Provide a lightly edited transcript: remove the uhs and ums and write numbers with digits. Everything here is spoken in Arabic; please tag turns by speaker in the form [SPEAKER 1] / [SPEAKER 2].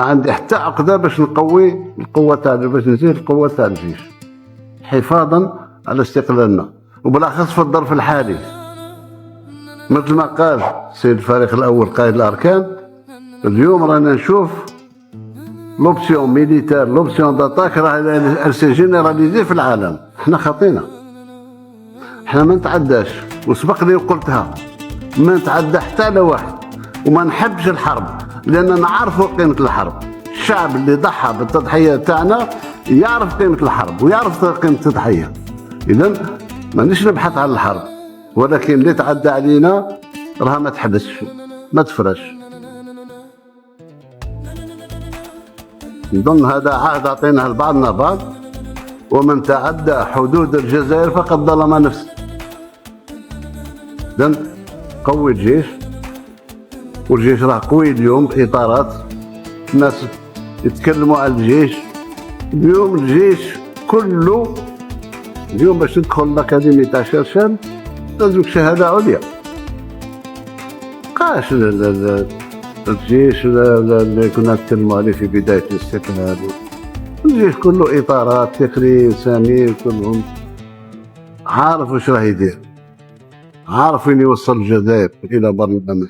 [SPEAKER 1] عندي حتى عقده باش نقوي القوه تاع باش نزيد القوه تاع الجيش حفاظا على استقلالنا، وبالاخص في الظرف الحالي. مثل ما قال السيد الفريق الاول قائد الاركان، اليوم رانا نشوف لوبسيون ميليتير، لوبسيون داتاك راه سي جينيراليزي في العالم. احنا خطينا، احنا ما نتعداش، وسبق لي وقلتها، ما نتعدى حتى على واحد، وما نحبش الحرب لان نعرفوا قيمه الحرب. الشعب اللي ضحى بالتضحيه تاعنا يعرف قيمه الحرب ويعرف قيمه التضحيه. اذا مانيش نبحث عن الحرب، ولكن اللي تعدى علينا راها ما تحبسش ما تفرش. نظن هذا عهد اعطيناه لبعضنا بعض، ومن تعدى حدود الجزائر فقد ظلم نفسه. اذا قوي الجيش، والجيش راه قوي اليوم بإطارات. الناس يتكلموا على الجيش، اليوم الجيش كله اليوم باش تدخل الأكاديمية تاع شرشان لازمك شهادة عليا. قاش الجيش اللي كنا نتكلموا عليه في بداية الاستقلال، الجيش كله إطارات، فكري سامي كلهم عارف واش راه يدير، عارف وين يوصل الجزائر إلى بر الأمان.